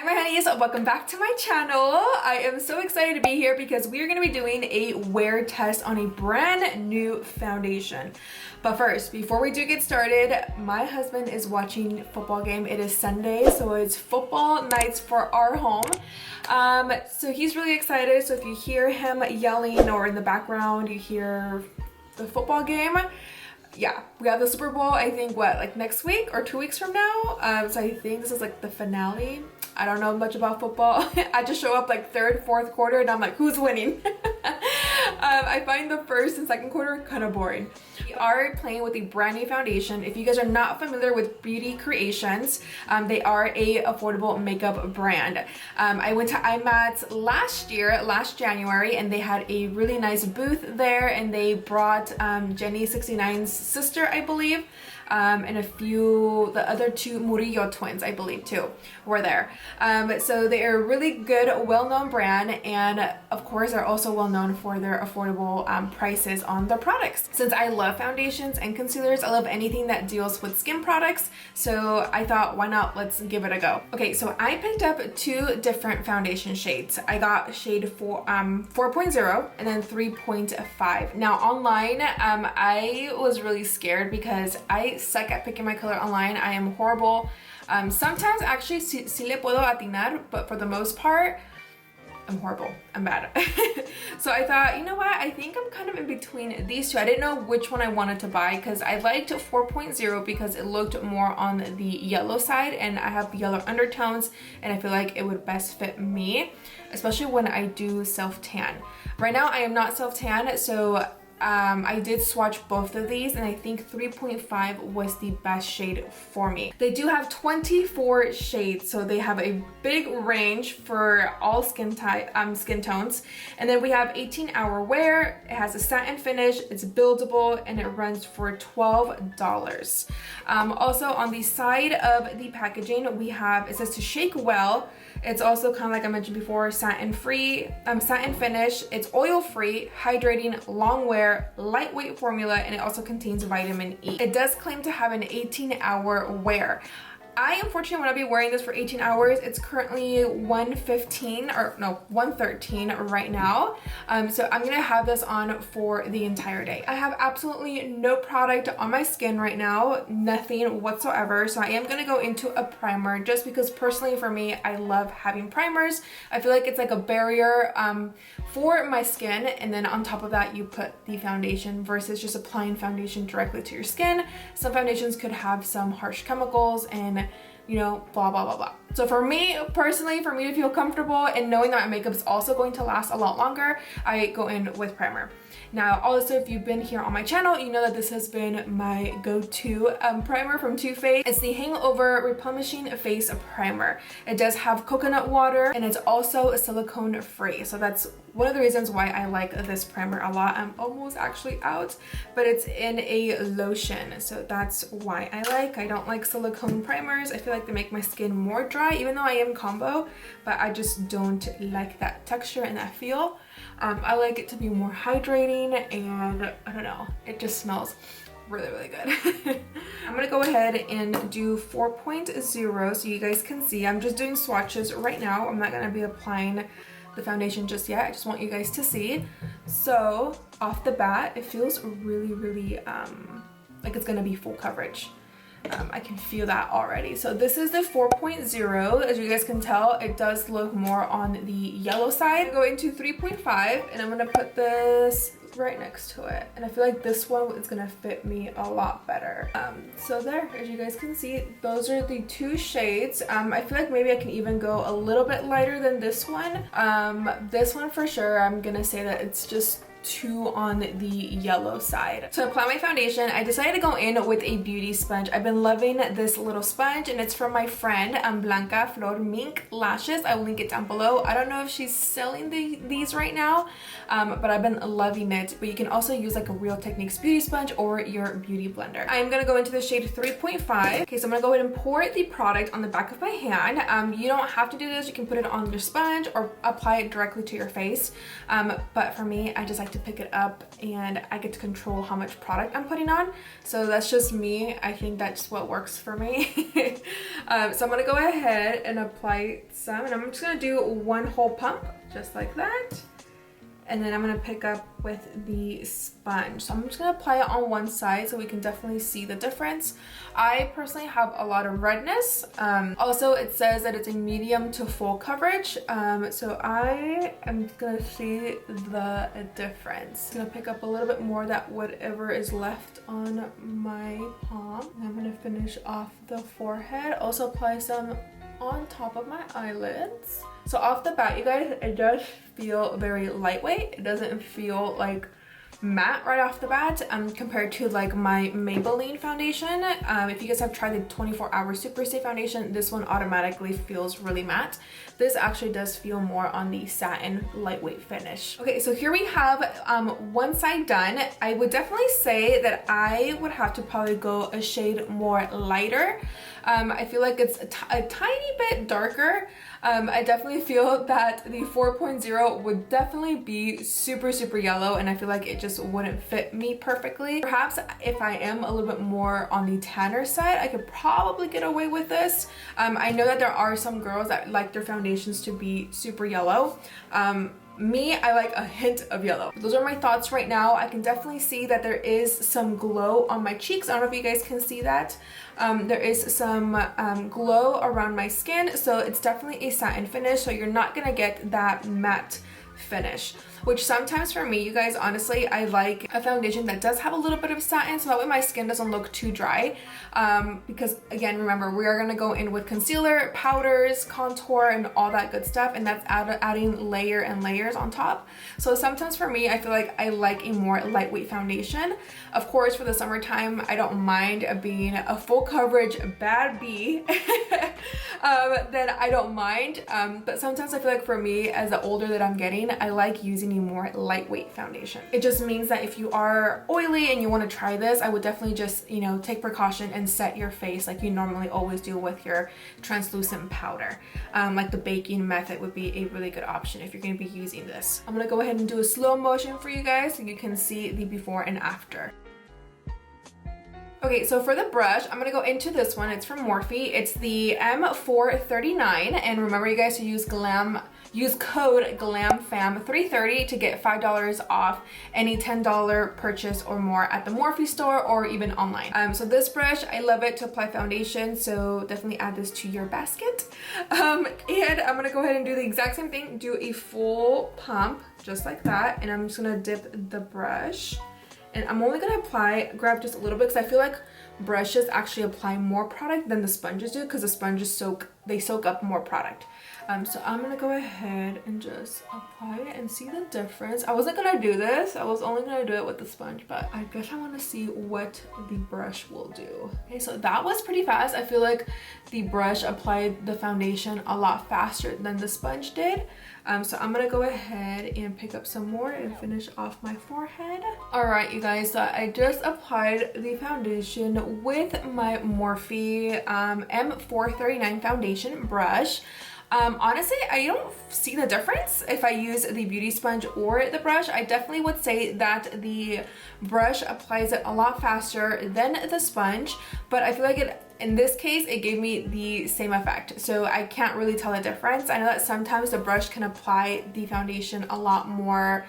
Hi my honeys, welcome back to my channel. I am so excited to be here because we are going to be doing a wear test on a brand new foundation. But first, before we do get started, my husband is watching football game. It is Sunday, so it's football nights for our home. So he's really excited. So if you hear him yelling or in the background you hear the football game, yeah, we have the Super Bowl, I think, what, like next week or 2 weeks from now? So I think this is like the finale. I don't know much about football. I just show up like third, fourth quarter and I'm like, who's winning? I find the first and second quarter kind of boring. We are playing with a brand new foundation. If you guys are not familiar with Beauty Creations, they are a affordable makeup brand. I went to IMATS last January, and they had a really nice booth there, and they brought Jenny69's sister, I believe, and a few, the other two Murillo twins, I believe, too, were there. So they are a really good, well-known brand, and of course they're also well-known for their affordable prices on their products. Since I love foundations and concealers, I love anything that deals with skin products, so I thought, why not, let's give it a go. Okay, so I picked up two different foundation shades. I got shade 4.0 and then 3.5. Now online, I was really scared because I suck at picking my color online. I am horrible. Sometimes actually sí le puedo atinar, but for the most part, I'm horrible. I'm bad. So I thought, you know what? I think I'm kind of in between these two. I didn't know which one I wanted to buy because I liked 4.0 because it looked more on the yellow side, and I have yellow undertones, and I feel like it would best fit me, especially when I do self-tan. Right now I am not self-tan, so I did swatch both of these, and I think 3.5 was the best shade for me. They do have 24 shades, so they have a big range for all skin tones. And then we have 18-hour wear. It has a satin finish, it's buildable, and it runs for $12. Also on the side of the packaging, we have, it says to shake well. It's also kind of like I mentioned before, satin finish. It's oil free, hydrating, long wear, lightweight formula, and it also contains vitamin E. It does claim to have an 18-hour wear. I unfortunately want to be wearing this for 18 hours. It's currently 113 right now. So I'm gonna have this on for the entire day. I have absolutely no product on my skin right now, nothing whatsoever. So I am gonna go into a primer just because personally for me, I love having primers. I feel like it's like a barrier for my skin, and then on top of that, you put the foundation versus just applying foundation directly to your skin. Some foundations could have some harsh chemicals and, you know, blah, blah, blah, blah. So for me, personally, for me to feel comfortable and knowing that my makeup is also going to last a lot longer, I go in with primer. Now, also, if you've been here on my channel, you know that this has been my go-to primer from Too Faced. It's the Hangover Replenishing Face Primer. It does have coconut water, and it's also silicone free. So that's one of the reasons why I like this primer a lot. I'm almost actually out, but it's in a lotion. So that's why I don't like silicone primers. I feel like they make my skin more dry, even though I am combo, but I just don't like that texture and that feel. I like it to be more hydrating, and I don't know, it just smells really, really good. I'm gonna go ahead and do 4.0 so you guys can see. I'm just doing swatches right now. I'm not gonna be applying the foundation just yet. I just want you guys to see. So off the bat, it feels really, really like it's gonna be full coverage. I can feel that already. So this is the 4.0. As you guys can tell, it does look more on the yellow side. I'm going to 3.5, and I'm gonna put this right next to it, and I feel like this one is gonna fit me a lot better. So there, as you guys can see, those are the two shades. I feel like maybe I can even go a little bit lighter than this one. This one for sure, I'm gonna say that it's just too on the yellow side. To apply my foundation, I decided to go in with a beauty sponge. I've been loving this little sponge, and it's from my friend BLANCAFLOR MINK lashes. I will link it down below. I don't know if she's selling these right now, but I've been loving it. But you can also use like a Real Techniques beauty sponge or your beauty blender. I'm gonna go into the shade 3.5. Okay, so I'm gonna go ahead and pour the product on the back of my hand. You don't have to do this. You can put it on your sponge or apply it directly to your face. But for me, I just like to pick it up and I get to control how much product I'm putting on. So that's just me. I think that's what works for me. So I'm gonna go ahead and apply some, and I'm just gonna do one whole pump, just like that. And then I'm gonna pick up with the sponge. So I'm just gonna apply it on one side so we can definitely see the difference. I personally have a lot of redness. Also, it says that it's a medium to full coverage. So I am gonna see the difference. I'm gonna pick up a little bit more of that whatever is left on my palm. And I'm gonna finish off the forehead. Also apply some on top of my eyelids. So off the bat, you guys, it does feel very lightweight. It doesn't feel like matte right off the bat compared to like my Maybelline foundation. If you guys have tried the 24-hour Super Stay foundation, this one automatically feels really matte. This actually does feel more on the satin lightweight finish. Okay, so here we have one side done. I would definitely say that I would have to probably go a shade more lighter. I feel like it's a tiny bit darker. I definitely feel that the 4.0 would definitely be super yellow, and I feel like it just wouldn't fit me perfectly. Perhaps if I am a little bit more on the tanner side, I could probably get away with this. I know that there are some girls that like their foundations to be super yellow. Me, I like a hint of yellow. Those are my thoughts right now. I can definitely see that there is some glow on my cheeks. I don't know if you guys can see that. There is some glow around my skin, so it's definitely a satin finish, so you're not gonna get that matte finish, which sometimes for me, you guys, honestly, I like a foundation that does have a little bit of satin, so that way my skin doesn't look too dry. Because again, remember, we are gonna go in with concealer, powders, contour, and all that good stuff, and that's adding layer and layers on top. So sometimes for me, I feel like I like a more lightweight foundation. Of course, for the summertime, I don't mind being a full coverage bad bee. Then I don't mind. But sometimes I feel like for me, as the older that I'm getting, I like using a more lightweight foundation. It just means that if you are oily and you want to try this, I would definitely just, you know, take precaution and set your face like you normally always do with your translucent powder. Like the baking method would be a really good option if you're going to be using this. I'm going to go ahead and do a slow motion for you guys so you can see the before and after. Okay, so for the brush, I'm gonna go into this one. It's from Morphe. It's the M439, and remember, you guys, to use code GLAMFAM330 to get $5 off any $10 purchase or more at the Morphe store or even online. So this brush, I love it to apply foundation, so definitely add this to your basket. And I'm gonna go ahead and do the exact same thing, do a full pump, just like that, and I'm just gonna dip the brush. And I'm only gonna grab just a little bit, because I feel like brushes actually apply more product than the sponges do, because the sponges soak up more product. So I'm gonna go ahead and just apply it and see the difference. I wasn't gonna do this. I was only gonna do it with the sponge, but I guess I wanna see what the brush will do. Okay, so that was pretty fast. I feel like the brush applied the foundation a lot faster than the sponge did. So I'm gonna go ahead and pick up some more and finish off my forehead. All right, you guys, so I just applied the foundation with my Morphe M439 foundation brush. Honestly, I don't see the difference if I use the beauty sponge or the brush. I definitely would say that the brush applies it a lot faster than the sponge, but I feel like in this case, it gave me the same effect. So I can't really tell the difference. I know that sometimes the brush can apply the foundation a lot more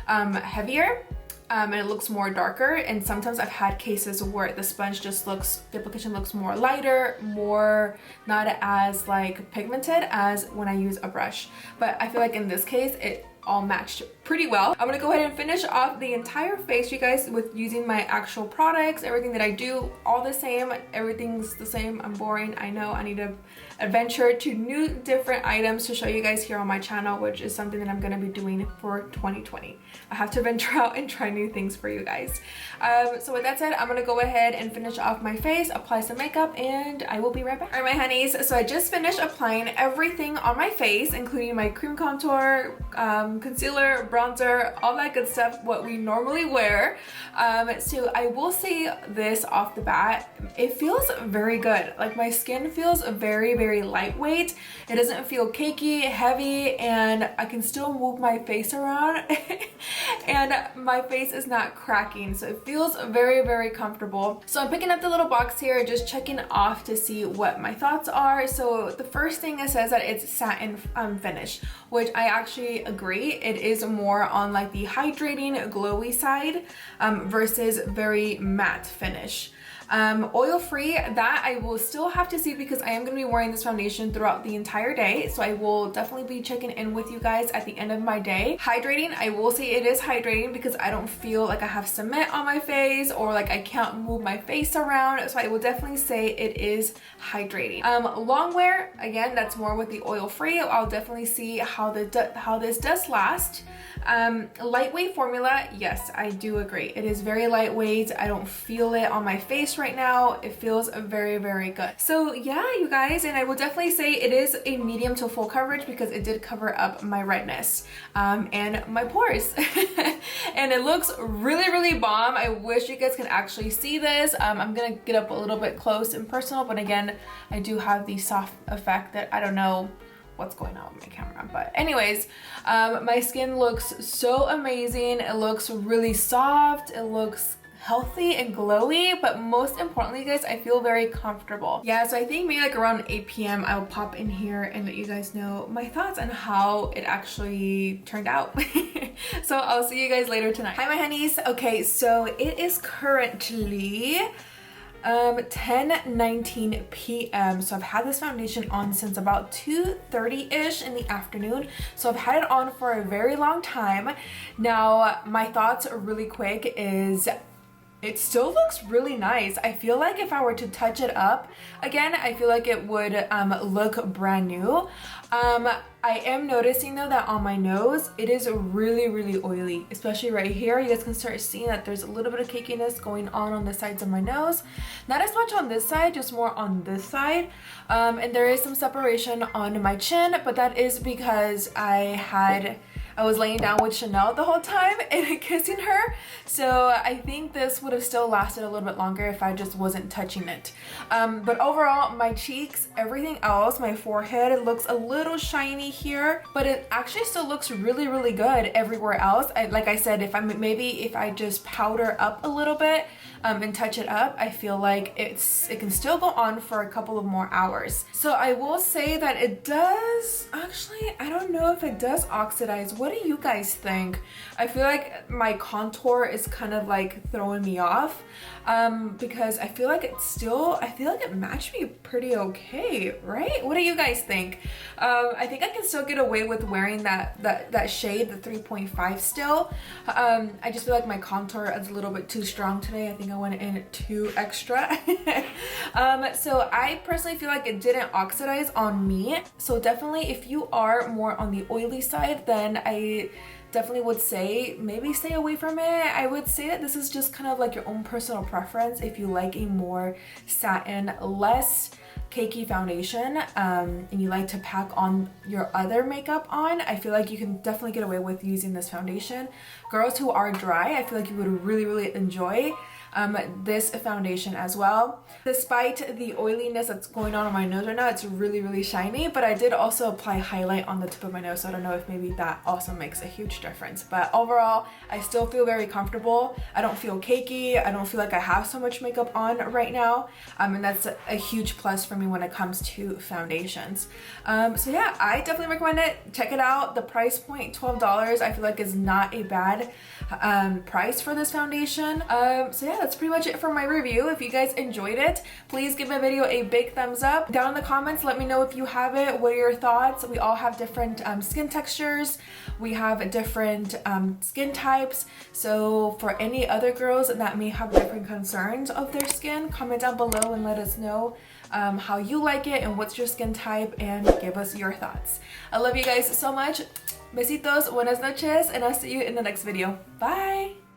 heavier. And it looks more darker, and sometimes I've had cases where the sponge just looks, the application looks more lighter, more not as like pigmented as when I use a brush. But I feel like in this case, it all matched pretty well. I'm gonna go ahead and finish off the entire face, you guys, with using my actual products. Everything that I do, all the same. Everything's the same. I'm boring. I know I need to adventure to new different items to show you guys here on my channel, which is something that I'm gonna be doing for 2020. I have to venture out and try new things for you guys. So with that said, I'm gonna go ahead and finish off my face, apply some makeup, and I will be right back. All right, my honeys, so I just finished applying everything on my face, including my cream contour, concealer, bronzer, all that good stuff, what we normally wear. So I will say this off the bat, it feels very good. Like my skin feels very, very lightweight. It doesn't feel cakey, heavy, and I can still move my face around and my face is not cracking. So it feels very, very comfortable. So I'm picking up the little box here, just checking off to see what my thoughts are. So the first thing it says that it's satin finish, which I actually agree. It is more on like the hydrating, glowy side versus very matte finish. Oil-free, that I will still have to see because I am going to be wearing this foundation throughout the entire day. So I will definitely be checking in with you guys at the end of my day. Hydrating, I will say it is hydrating because I don't feel like I have cement on my face or like I can't move my face around. So I will definitely say it is hydrating. Long wear, again, that's more with the oil-free. I'll definitely see how this does last. Lightweight formula, yes, I do agree. It is very lightweight. I don't feel it on my face right now. It feels very, very good. So yeah, you guys, and I will definitely say it is a medium to full coverage because it did cover up my redness and my pores. And it looks really, really bomb. I wish you guys could actually see this. I'm gonna get up a little bit close and personal, but again, I do have the soft effect that I don't know what's going on with my camera. But anyways, my skin looks so amazing. It looks really soft. It looks healthy and glowy, but most importantly, guys, I feel very comfortable. Yeah, so I think maybe like around 8 p.m. I'll pop in here and let you guys know my thoughts on how it actually turned out. So I'll see you guys later tonight. Hi, my honeys. Okay, so it is currently 10:19 p.m. So I've had this foundation on since about 2:30-ish in the afternoon. So I've had it on for a very long time. Now, my thoughts really quick is it still looks really nice. I feel like if I were to touch it up again, I feel like it would look brand new. I am noticing though that on my nose, it is really, really oily, especially right here. You guys can start seeing that there's a little bit of cakiness going on the sides of my nose. Not as much on this side, just more on this side. And there is some separation on my chin, but that is because I was laying down with Chanel the whole time and kissing her. So I think this would have still lasted a little bit longer if I just wasn't touching it. But overall, my cheeks, everything else, my forehead, it looks a little shiny here, but it actually still looks really, really good everywhere else. Like I said, if I just powder up a little bit and touch it up, I feel like it can still go on for a couple of more hours. So I will say that it does, actually, I don't know if it does oxidize. What do you guys think? I feel like my contour is kind of like throwing me off because I feel like it matched me pretty okay, right? What do you guys think? I think I can still get away with wearing that shade, the 3.5 still. I just feel like my contour is a little bit too strong today. I think I went in too extra. So I personally feel like it didn't oxidize on me. So definitely if you are more on the oily side, then I definitely would say maybe stay away from it. I would say that this is just kind of like your own personal preference. If you like a more satin, less cakey foundation and you like to pack on your other makeup on, I feel like you can definitely get away with using this foundation. Girls who are dry, I feel like you would really, really enjoy this foundation as well. Despite the oiliness that's going on my nose right now, it's really, really shiny, but I did also apply highlight on the tip of my nose, so I don't know if maybe that also makes a huge difference. But overall, I still feel very comfortable. I don't feel cakey. I don't feel like I have so much makeup on right now, and that's a huge plus for me when it comes to foundations. So yeah, I definitely recommend it. Check it out. The price point, $12, I feel like is not a bad price for this foundation. So yeah, that's pretty much it for my review. If you guys enjoyed it, please give my video a big thumbs up. Down in the comments, let me know if you have it. What are your thoughts? We all have different skin textures. We have different skin types. So for any other girls that may have different concerns of their skin, comment down below and let us know how you like it and what's your skin type, and give us your thoughts. I love you guys so much. Besitos, buenas noches, and I'll see you in the next video. Bye!